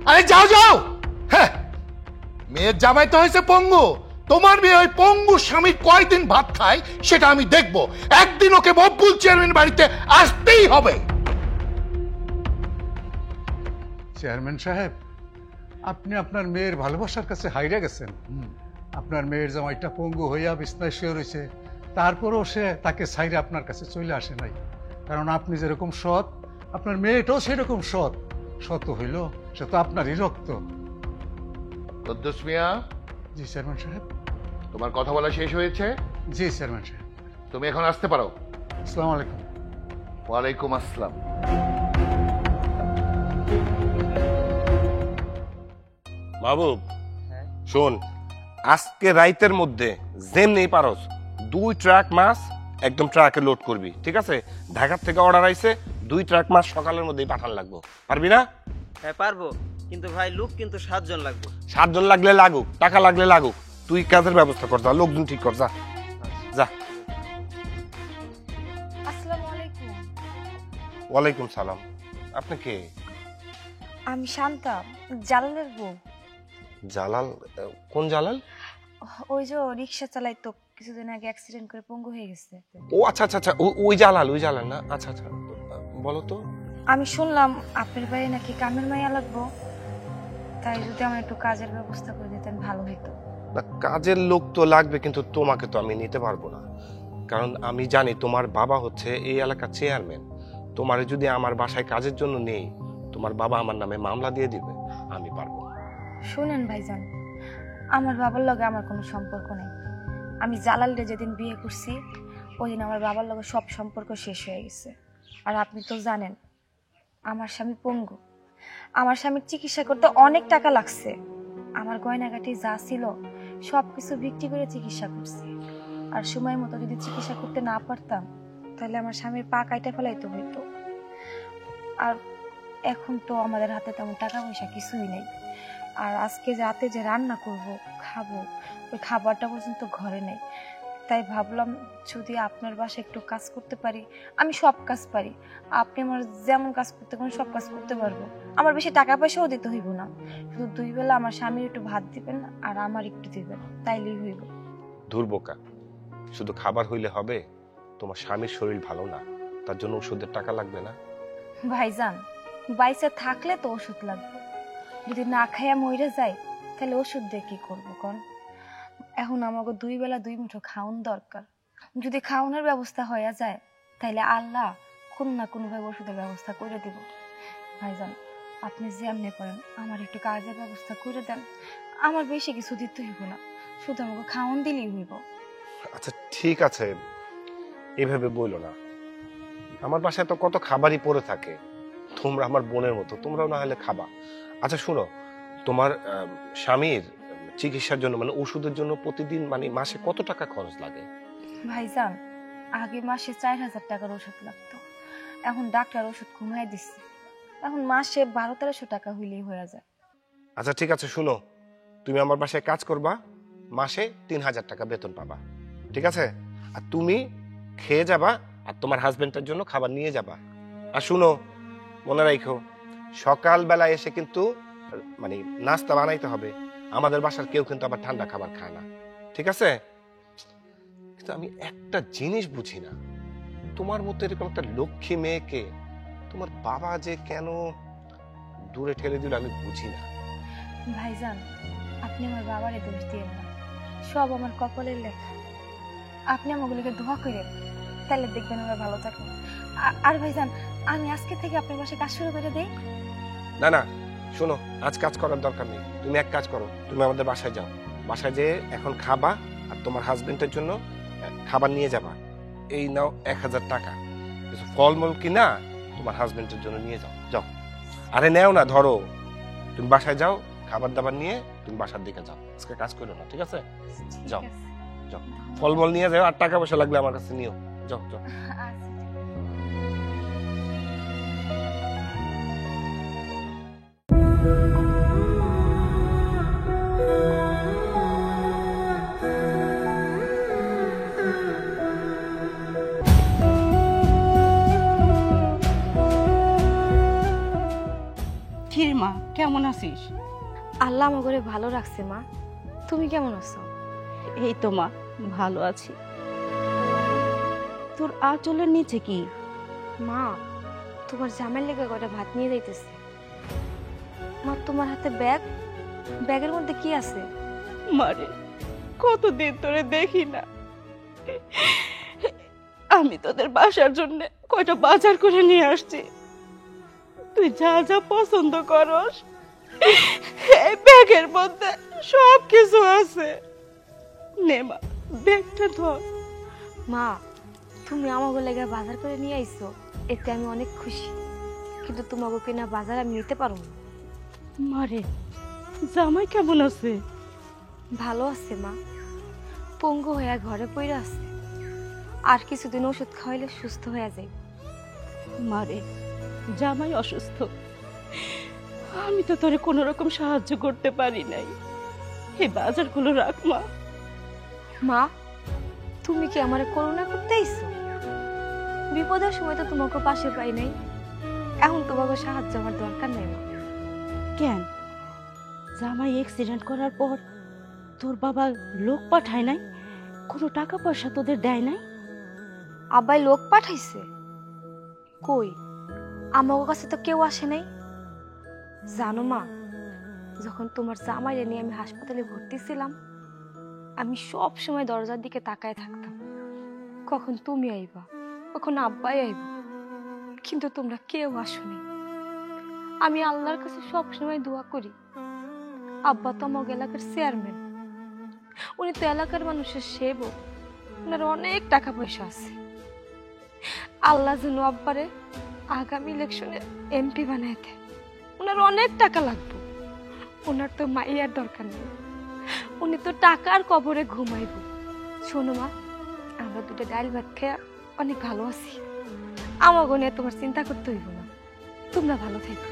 S1: আরে যাও যাও। হ্যাঁ, মেয়ের জামাই তো হয়েছে পঙ্গু, তোমার মেয়ে ওই পঙ্গু স্বামী কয়দিন ভাত খায় সেটা আমি দেখব। একদিন ওকে মকবুল চেয়ারম্যান বাড়িতে আসতেই হবে।
S7: চেয়ারম্যান সাহেব, আপনি আপনার মেয়ের ভালোবাসার কাছে হাইরে গেছেন। আপনার মেয়ের জামাইটা পঙ্গু হইয়া বিছনায় শুয়ে রয়েছে, তারপরও সে তাকে ছাইরে আপনার কাছে চলে আসে নাই। কারণ আপনি যেরকম সৎ, আপনার মেয়েটাও সেরকম সৎ। সৎ হইল সে তো আপনারই রক্ত।
S1: কুদ্দুস মিয়া,
S7: জি চেয়ারম্যান সাহেব।
S1: তোমার কথা বলা শেষ হয়েছে?
S7: জি চেয়ারম্যান সাহেব।
S1: তুমি এখন আসতে পারো।
S7: আসসালামু আলাইকুম।
S1: ওয়ালাইকুম আসসালাম।
S8: মাহবুব, শোন, আজকে রাইতের মধ্যে যেমনি পারস 2 ট্রাক মাছ একদম ট্রাকে লোড করবি, ঠিক আছে? ঢাকার থেকে অর্ডার আইছে, 2 ট্রাক মাছ সকালের মধ্যেই পাঠান লাগবো। পারবি না?
S9: হ্যাঁ পারবো, কিন্তু ভাই লোক কিন্তু 7 জন লাগবে।
S8: 7 জন লাগলে লাগুক, টাকা লাগলে লাগুক, তুই কাজের ব্যবস্থা কর, যা, লোকজন ঠিক কর, যা যা।
S2: আসসালামু আলাইকুম।
S8: ওয়ালাইকুম সালাম। আপনি কে?
S2: আমি শান্তা, জালালের বউ।
S8: জালাল? কোন জালাল?
S2: ওই যে রিক্সা চালাইতো, কিছুদিন আগে অ্যাক্সিডেন্ট করে পঙ্গু হয়ে গেছে।
S8: ও আচ্ছা আচ্ছা আচ্ছা, ওই জালাল, ওই জালাল না? আচ্ছা আচ্ছা, বলো তো।
S2: আমি শুনলাম আপনার বাড়ি নাকি কামের মাইয়া লাগবো, তাই যদি আমার একটু কাজের ব্যবস্থা করে দিতেন ভালো হতো।
S8: না, কাজের লোক তো লাগবে, কিন্তু তোমাকে তো আমি নিতে পারবো না, কারণ আমি জানি তোমার বাবা হচ্ছে এই এলাকার চেয়ারম্যান। তোমারে যদি আমার বাসায় কাজের জন্য নেই, তোমার বাবা আমার নামে মামলা দিয়ে দিবে, আমি পারবো না।
S2: শুনেন ভাইজান, আমার বাবার লগে আমার কোনো সম্পর্ক নেই। আমি জালালরে যেদিন বিয়ে করছি ওই দিন আমার বাবার লগে সব সম্পর্ক শেষ হয়ে গেছে। আর আপনি তো জানেন আমার স্বামী পঙ্গু, আমার স্বামীর চিকিৎসা করতে অনেক টাকা লাগছে। আমার গয়নাগাটি যা ছিল সব কিছু বিক্রি করে চিকিৎসা করছি। আর সময় মতো যদি চিকিৎসা করতে না পারতাম তাহলে আমার স্বামীর পা কাইটা ফেলাইতে হইতো। আর এখন তো আমাদের হাতে তেমন টাকা পয়সা কিছুই নেই। আর আজকে রাতে যে রান্না করব খাবো, ওই খাবারটা পর্যন্ত ঘরে নেই। তাই ভাবলাম যদি আপনার বাসায় একটু কাজ করতে পারি, আমি সব কাজ পারি, আপনি আমার যেমন কাজ করতে কোন সব কাজ করতে পারবো। আমার বেশি টাকা পয়সাও দিতে হইব না, শুধু 2 বেলা আমার স্বামীর একটু ভাত দিবেন আর আমার একটু দিবেন, তাইলেই হইব।
S8: দুর্বোকা, শুধু খাবার হইলে হবে? তোমার স্বামীর শরীর ভালো না, তার জন্য ওষুধের টাকা লাগবে না?
S2: ভাইজান, বাইসে থাকলে তো ওষুধ লাগবে, যদি না খাইয়া মইরে যায় তাহলে ওষুধ দিয়ে কি করবো কোন? এখন আমাকে 2 বেলা 2 মুঠো খাওন দরকার। যদি খাওয়ানোর ব্যবস্থা হয়ে যায় তাহলে আল্লাহ কোন না কোন ভাবে ওষুধের ব্যবস্থা করে দিব। ভাইজান, আপনি যেমনি করেন আমার একটু কাজের ব্যবস্থা করে দেন, আমার বেশি কিছু দিতে হইব না, শুধু আমাকে খাওয়ান দিলেই হইব।
S8: আচ্ছা ঠিক আছে, এভাবে বইলো না। আমার বাসায় তো কত খাবারই পড়ে থাকে, তোমরা আমার বোনের মতো, তোমরাও না হলে খাবা। আচ্ছা শুনো, তোমার স্বামীর চিকিৎসার জন্য মানে ওষুধের জন্য প্রতিদিন মানে মাসে কত টাকা খরচ লাগে?
S2: ভাইজান, আগে মাসে 4000 টাকার ওষুধ লাগতো, এখন ডাক্তার ওষুধ কমাই দিচ্ছে, এখন মাসে 1200-1300 টাকা হইলেই হয়ে যায়।
S8: আচ্ছা ঠিক আছে, শুনো, তুমি আমার বাসায় কাজ করবা, মাসে 3000 টাকা বেতন পাবা, ঠিক আছে? আর তুমি খেয়ে যাবা আর তোমার হাজবেন্ডের জন্য খাবার নিয়ে যাবা। আর শুনো, মনে রাখো, সকালবেলা এসে কিন্তু মানে নাস্তা বানাইতে হবে। আমাদের বাসার কেউ কিন্তু আবার ঠান্ডা খাবার খায় না, ঠিক আছে? কিন্তু আমি একটা জিনিস বুঝি না, তোমার মতো এরকম একটা লক্ষ্মী মেয়েকে তোমার বাবা যে কেন দূরে ঠেলে দিল আমি বুঝি না।
S2: ভাইজান, আপনি আমার বাবারে দোষ দিয়েন না, সব আমার কপালের লেখা। আপনি আমাগুলোকে দোয়া করেন, তাহলে দেখবেন আমরা ভালো থাকবো। আর ভাইজান, আমি আজকে থেকে আপনার বাসায় কাজ শুরু করে দেই।
S8: না না, শোনো, আজ কাজ করার দরকার নেই, তুমি এক কাজ করো, তুমি আমাদের বাসায় যাও, বাসায় যেয়ে এখন খাবা আর তোমার হাজবেন্ডের জন্য খাবার নিয়ে যাবা। এই নাও 1000 টাকা, কিছু ফলমূল কিনা তোমার হাজবেন্ডের জন্য নিয়ে যাও। যাও, আরে নেও না, ধরো, তুমি বাসায় যাও, খাবার দাবার নিয়ে তুমি বাসার দিকে যাও, আজকে কাজ করো না, ঠিক আছে? যাও যাও, ফলমূল নিয়ে যাও, আর টাকা পয়সা লাগলে আমার কাছে নিও। যাও যাও।
S3: কিরে মা, কেমন আছিস?
S2: আল্লাহ আমার ঘরে ভালো রাখছে মা, তুমি কেমন আছো?
S3: এই তো মা, ভালো আছি। তোর আঁচলের নিচে কি?
S2: মা, তোমার জামাই লেগে ঘরে ভাত নিয়ে যাইতেছে। মা, তোমার হাতে ব্যাগ, ব্যাগের মধ্যে কি আছে?
S3: মারে, কতদিন তোরে দেখি না, আমি তোদের বাসার জন্য কয়টা বাজার করে নিয়ে আসছি, তুই যা যা পছন্দ করস এই ব্যাগের মধ্যে সব কিছু আছে। নে মা, ব্যাগটা ধর।
S2: মা, তুমি আমাকে লেগে বাজার করে নিয়ে আইছো, এতে আমি অনেক খুশি, কিন্তু তোমাকে কিনা বাজার আমি নিতে পারবো না।
S3: মারে, জামাই কেমন আছে?
S2: ভালো আছে মা, পঙ্গু হয়ে ঘরে পড়ে আছে, আর কিছুদিন ওষুধ খাওয়াইলে সুস্থ হয়ে যায়।
S3: মারে, জামাই অসুস্থ, আমি তো তোরে কোনো রকম সাহায্য করতে পারি নাই, এই বাজারগুলো রাখ মা।
S2: মা, তুমি কি আমারে করুণা করতে আইছো? বিপদের সময় তো তোমাকে পাশে পাই নাই, এখন তোমাকে সাহায্য আমার দরকার নেই মা।
S3: কেন, জামাই অ্যাক্সিডেন্ট করার পর তোর বাবা লোক পাঠায় নাই? কোনো টাকা পয়সা তোদের দেয় নাই?
S2: আব্বাই লোক পাঠাইছে? কই, আমার কাছে তো কেউ আসে নাই। জানো মা, যখন তোমার জামাইরে নিয়ে আমি হাসপাতালে ভর্তি ছিলাম, আমি সব সময় দরজার দিকে তাকায় থাকতাম, কখন তুমি আইবা, কখন আব্বাই আইবা, কিন্তু তোমরা কেউ আসোনি। আমি আল্লাহর কাছে সব সময় দোয়া করি, আব্বা তো আমার এলাকার চেয়ারম্যান, উনি তো এলাকার মানুষের সেবক, ওনার অনেক টাকা পয়সা আছে। আল্লাহ যেন আব্বারে আগামী ইলেকশনে এমপি বানায় দেয়, ওনার অনেক টাকা লাগবে, ওনার তো মাইয়ার দরকার নেই, উনি তো টাকার কবরে ঘুমাইব। শোনো মা, আমরা দুটো ডাল ভাত খেয়ে অনেক ভালো আছি, আমাকে নিয়ে তোমার চিন্তা করতে হইব না, তোমরা ভালো থেকো।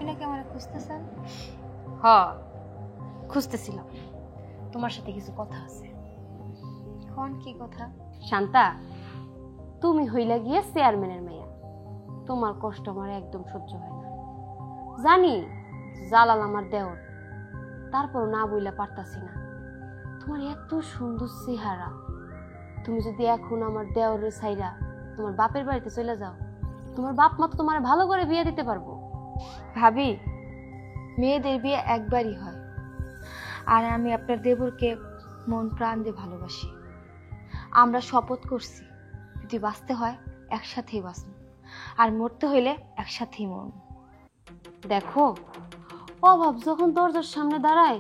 S2: আপনি নাকি আমার খুঁজতেছেন?
S5: হ, খুঁজতেছিলাম। তোমার সাথে কিছু কথা আছে।
S2: কোন কি কথা?
S5: শান্তা, তুমি হইলা গিয়ে চেয়ারম্যানের মেয়ে। তোমার কষ্ট আমার একদম সহ্য হয় না। জানি জালাল আমার দেওর, তারপর না বইলা পারতাছি না। তোমার এত সুন্দর চেহারা, তুমি যদি এখন আমার দেওরের ছাইরা তোমার বাপের বাড়িতে চলে যাও, তোমার বাপ মা তো তোমার ভালো করে বিয়ে দিতে পারবো।
S2: ভাবি, মেয়েদের বিয়ে একবারই হয়, আর আমি আপনার দেবরকে মন প্রাণ দিয়ে ভালোবাসি। আমরা শপথ করছি, যদি বাঁচতে হয় একসাথেই বাঁচব, আর মরতে হইলে একসাথেই মরব।
S5: দেখো, অভাব যখন দরজার সামনে দাঁড়ায়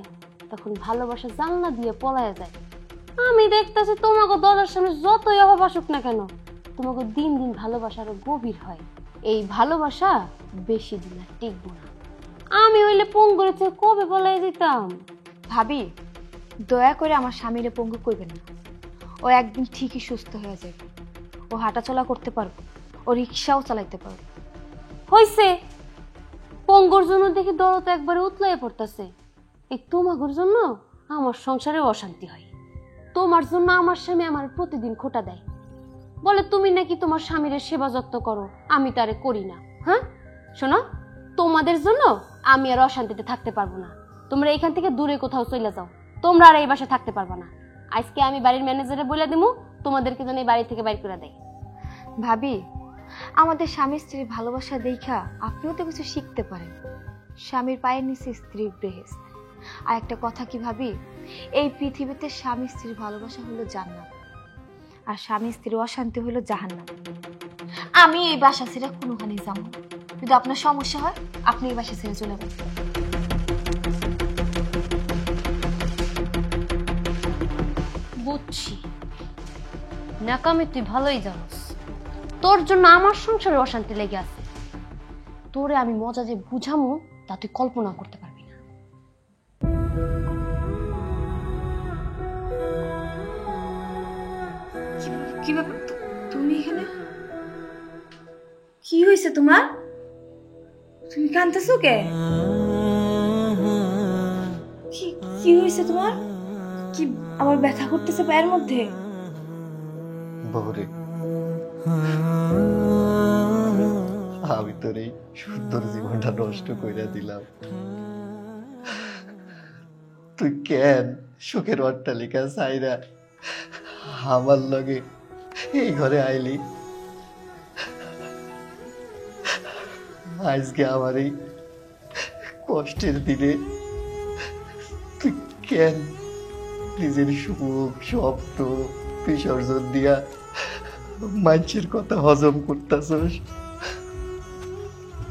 S5: তখন ভালোবাসা জানলা দিয়ে পলায় যায়। আমি দেখতেছি তোমাকে দরজার সামনে যতই অভাব আসুক না কেন, তোমাকে দিন দিন ভালোবাসা আরো গভীর হয়। এই ভালোবাসা বেশি দিন আর টিকবো না। আমি হইলে পঙ্গুরে থেকে কবে পলাই দিতাম।
S2: ভাবি, দয়া করে আমার স্বামীরে পঙ্গু করবেন না। ও একদিন ঠিকই সুস্থ হয়ে যাবে। ও হাঁটাচলা করতে পারবে, ও রিক্সাও চালাইতে পারবে।
S5: হইছে, পঙ্গুর জন্য দেখি দরদ একবারে উতলাই পড়তেছে। এই তোমাগুর জন্য আমার সংসারে অশান্তি হয়। তোমার জন্য আমার স্বামী আমার প্রতিদিন খোটা দেয়, বলে তুমি নাকি তোমার স্বামীর সেবা যত্ন করো, আমি তারে করি না। হ্যাঁ শোনো, তোমাদের জন্য আমি আর অশান্তিতে থাকতে পারবো না। তোমরা এখান থেকে দূরে কোথাও চলে যাও, তোমরা আর এই বাসায় থাকতে পারবা না। আজকে আমি বাড়ির ম্যানেজারে বলে দিমু তোমাদেরকে যেন এই বাড়ি থেকে বাইর করে দেয়।
S2: ভাবি, আমাদের স্বামী স্ত্রীর ভালোবাসা দেখা আপনিও তো কিছু শিখতে পারেন। স্বামীর পায়ের নিচে স্ত্রীর বেহেশত। আর একটা কথা কি ভাবি, এই পৃথিবীতে স্বামী স্ত্রীর ভালোবাসা হলো জান্নাত, আর স্বামী স্ত্রীর অশান্তি হলো জাহান্নাম। আমি এই বাসা ছেড়ে কোনোখানে যাবো না। যদি আপনার সমস্যা হয় আপনি এই বাসা ছেড়ে চলে যাবেন।
S5: বুঝছি, নাকামি তুই ভালোই জানোস। তোর জন্য আমার সংসারে অশান্তি লেগে আছে। তোরে আমি মজা যে বুঝামু তা তুই কল্পনা করতে পারবি না।
S2: কি ব্যাপার, তুমি এখানে? কি হয়েছে তোমার? তুমি কাঁদতেছো কে? কি হয়েছে তোমার? কি আমার ব্যথা করতেছে পায়ের মধ্যে?
S4: বউরে, আমি তোর এই সুন্দর জীবনটা নষ্ট কইরা দিলাম। তুই কেন সুখের অট্টালিকা চাইরা আমার লগে এই ঘরে আইলি? আজকে আমার এই কষ্টের দিনে তুই কেন নিজের সুখ স্বপ্ন বিসর্জন দিয়া মানুষের কথা হজম করতেছস?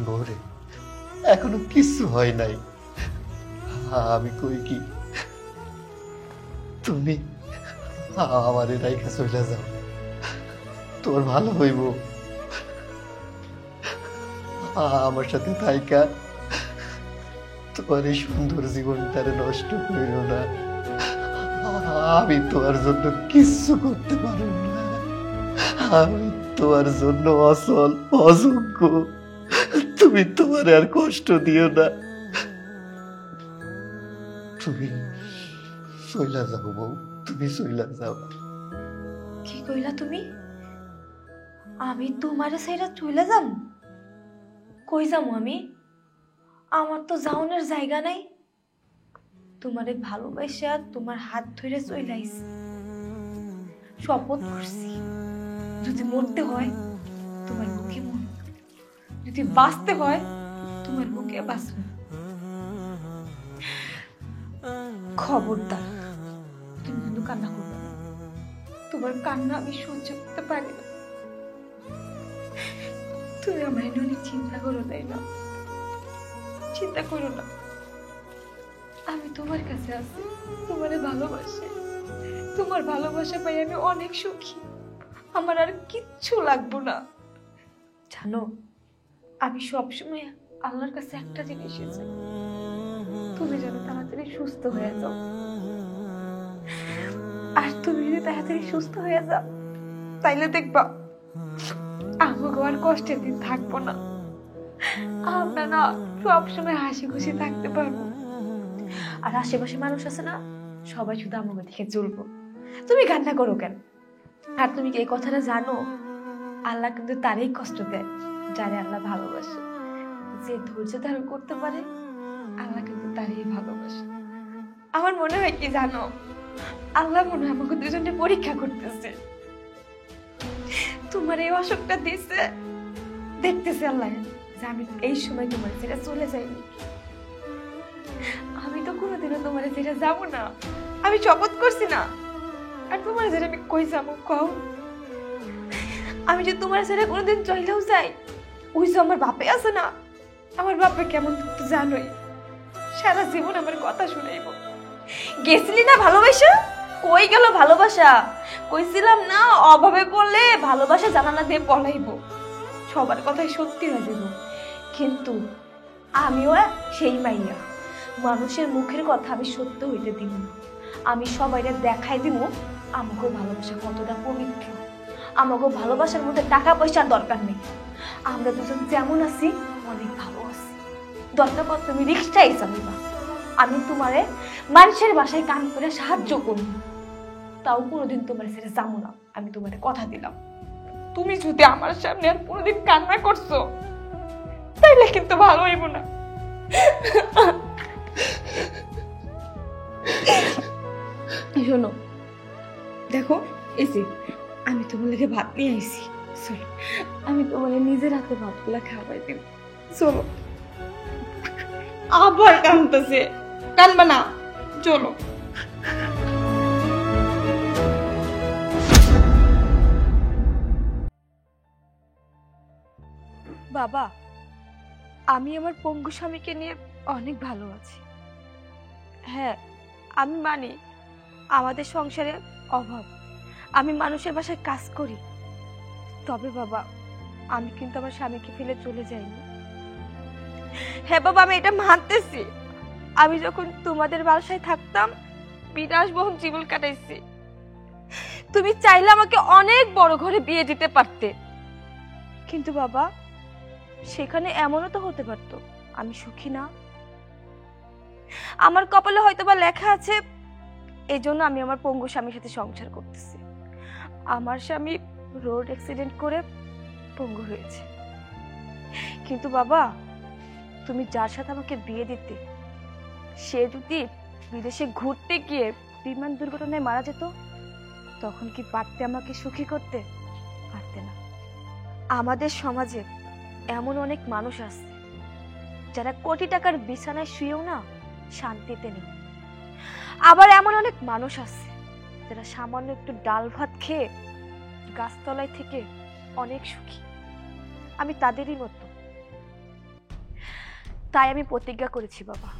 S4: বউরে, এখনো কিছু হয় নাই। আমি কই কি, তুমি আমারে রাইখা চলে যাও, তোর ভালো হইব। আমার সাথে থাইকা তোমার এই সুন্দর জীবনটারে নষ্ট করিও না। আমি তোমার জন্য কিচ্ছু করতে পারব না। আমি তোমার জন্য অচল, অযোগ্য। তুমি তোমার আর কষ্ট দিও না। তুমি চইলা যাও বউ, তুমি চইলা যাও।
S2: কি কইলা তুমি? আমি তোমারে সাইরা চলে যাম? কই যামু আমি? আমার তো যাওনের জায়গা নাই। তোমারে ভালোবাসা তোমার হাত ধরে চলে আইছি। শপথ করছি, যদি মরতে হয় তোমার বুকে মরব, যদি বাঁচতে হয় তোমার বুকে বাঁচব। খবরদার, তুমি কিন্তু কান্না করবে না। তোমার কান্না আমি সহ্য করতে পারি না। তুমি আমার নিয়ে অনেক চিন্তা করো, তাই না? চিন্তা করো না, আমি তোমার কাছে আছি, তোমারে ভালোবাসি। তোমার ভালোবাসা পাই আমি অনেক সুখী। আমার আর কিচ্ছু লাগবো না। জানো, আমি সবসময় আল্লাহর কাছে একটা জিনিস চাই, তুমি যেন তাড়াতাড়ি সুস্থ হয়ে যাও। আর তুমি যদি তাড়াতাড়ি সুস্থ হয়ে যাও, তাইলে দেখবা আমাকে আর কষ্টের দিন থাকবো না। আমরা না সবসময় হাসি খুশি থাকতে পারবো। আর আশেপাশে মানুষ আছে না, সবাই শুধু আমাকে দেখে চলবো। তুমি কান্না করো কেন? আর তুমি কি এই কথাটা জানো, আল্লাহ কিন্তু তারই কষ্ট দেয় যারে আল্লাহ ভালোবাসে। যে ধৈর্য ধারণ করতে পারে আল্লাহ কিন্তু তারই ভালোবাসে। আমার মনে হয় কি জানো, আল্লাহ মনে হয় আমাকে দুজনে পরীক্ষা করতেছে। তোমার এই অসুখটা দিচ্ছে, দেখতেছে আল্লাহ যে আমি এই সময় তোমার ছেড়ে চলে যাইনি। আমি তো কোনোদিনও তোমার ছেড়ে যাবো না, আমি শপথ করছি না। আর তোমার ছেড়ে আমি কই যাবো কও? আমি যে তোমার ছেড়ে কোনোদিন চলেও যাই, ওই যে আমার বাপে আছে না, আমার বাপে কেমন তো জানোই, সারা জীবন আমার কথা শুনাইব। গেছিলি না ভালোবাসা, কই গেল ভালোবাসা? কইছিলাম না অভাবে পড়লে ভালোবাসা জানালা দিয়ে পলাইব, সবার কথাই সত্যি হয়ে যাব। কিন্তু আমিও সেই মাইয়া, মানুষের মুখের কথা আমি সত্য হইতে দিব না। আমি সবাইকে দেখাই দিব আমাকে ভালোবাসা কতটা পবিত্র। আমাকে ভালোবাসার মধ্যে টাকা পয়সার দরকার নেই। আমরা দুজন যেমন আছি অনেক ভালো আছি। দরকার পর তুমি রিক্সাই চালিবা, আমি তোমারে মানুষের বাসায় কাম করে সাহায্য করব, তাও কোনোদিন তোমার ছেড়ে যাবো না। আমি তোমার কথা দিলাম। তুমি যদি আমার সামনে আর কোনোদিন কান্না করছো তাইলে কিন্তু ভালো হইব না। শোনো, দেখো এই যে আমি তোমার লেগে ভাত নিয়ে আইছি, চলো আমি তোমার নিজের হাতে ভাতগুলা খাওয়াই দিব। চলো। আবার কানতেছে, কানবা না, চলো। বাবা, আমি আমার পঙ্গু স্বামীকে নিয়ে অনেক ভালো আছি। হ্যাঁ, আমি মানি আমাদের সংসারে অভাব, আমি মানুষের বাসায় কাজ করি। তবে বাবা, আমি কিন্তু আমার স্বামীকে ফেলে চলে যাইনি। হ্যাঁ বাবা, আমি এটা মানতেছি। আমি যখন তোমাদের বাসায় থাকতাম বিলাসবহুল জীবন কাটাইছি। তুমি চাইলে আমাকে অনেক বড় ঘরে বিয়ে দিতে পারতে, কিন্তু বাবা সেখানে এমনও তো হতে পারতো আমি সুখী না। আমার কপালে হয়তোবা লেখা আছে এই জন্য আমি আমার পঙ্গু স্বামীর সাথে সংসার করতেছি। আমার স্বামী রোড অ্যাক্সিডেন্ট করে পঙ্গু হয়েছে। কিন্তু বাবা, তুমি যার সাথে আমাকে বিয়ে দিতে, সে যদি বিদেশে ঘুরতে গিয়ে বিমান দুর্ঘটনায় মারা যেত, তখন কি পারতে আমাকে সুখী করতে? পারতে না। আমাদের সমাজে এমন অনেক মানুষ আছে যারা কোটি টাকার বিছানায় শুয়েও না শান্তিতে নেই। আবার এমন অনেক মানুষ আছে যারা সামান্য একটু ডাল ভাত খেয়ে গাছতলায় থেকে অনেক সুখী। আমি তাদেরই মতো। তাই আমি প্রতিজ্ঞা করেছি বাবা,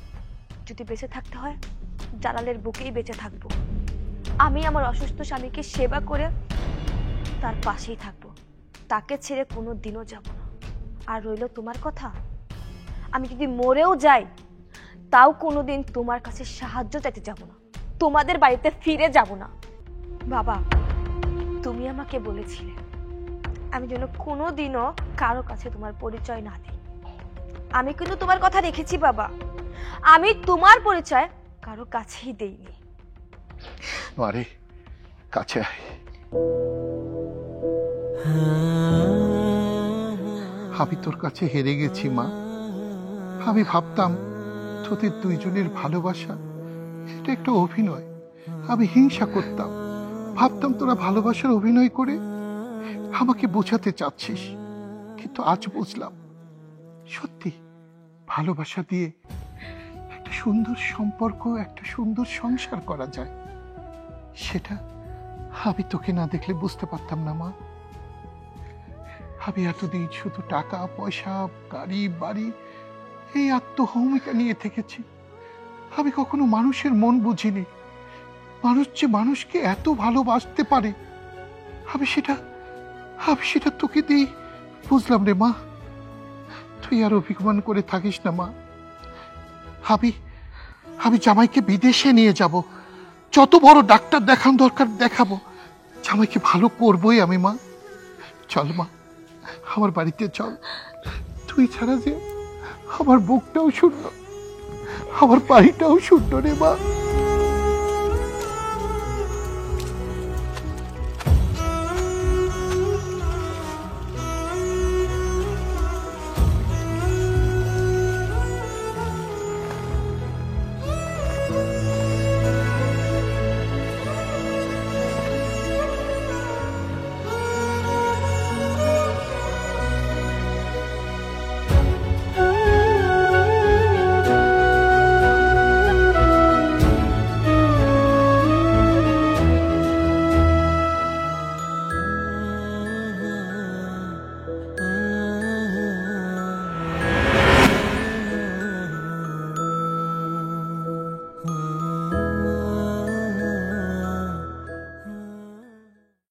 S2: যদি বেঁচে থাকতে হয় জালালের বুকেই বেঁচে থাকবো। আমি আমার অসুস্থ স্বামীকে সেবা করে তার পাশেই থাকবো, তাকে ছেড়ে কোনো দিনও যাব না। আর রইল তোমার কথা, আমি যদি মরেও যাই তাও কোনোদিন তোমার কাছে সাহায্য চাইতে যাব না, তোমাদের বাড়িতে ফিরে যাব না। বাবা, তুমি আমাকে বলেছিলে আমি যেন কোনোদিনও কারো কাছে তোমার পরিচয় না দিই। আমি কিন্তু তোমার কথা রেখেছি বাবা, আমি তোমার পরিচয় কারো কাছেই দেইনি।
S1: আরে কাছে আয়। আমি তোর কাছে হেরে গেছি মা। আমি ভাবতাম তোদের দুইজনের ভালোবাসা এটা একটা অভিনয়। আমি হিংসা করতাম, ভাবতাম তোরা ভালোবাসার অভিনয় করে আমাকে বোঝাতে চাচ্ছিস। কিন্তু আজ বুঝলাম সত্যি ভালোবাসা দিয়ে একটা সুন্দর সম্পর্ক, একটা সুন্দর সংসার করা যায়। সেটা আমি তোকে না দেখলে বুঝতে পারতাম না মা। আমি এতদিন শুধু টাকা পয়সা, গাড়ি বাড়ি, এই আত্মহমিকা নিয়ে থেকেছি। আমি কখনো মানুষের মন বুঝিনি, মানুষ যে মানুষকে এত ভালোবাসতে পারে আমি সেটা তোকে দিয়ে বুঝলাম রে মা। তুই আর অভিমান করে থাকিস না মা। আমি জামাইকে বিদেশে নিয়ে যাব, যত বড় ডাক্তার দেখান দরকার দেখাবো, জামাইকে ভালো করবই আমি মা। চল মা, আমার বাড়িতে চল, তুই ছাড়া যে আমার বুকটাও শূন্য, আমার বাড়িটাও শূন্য রে মা।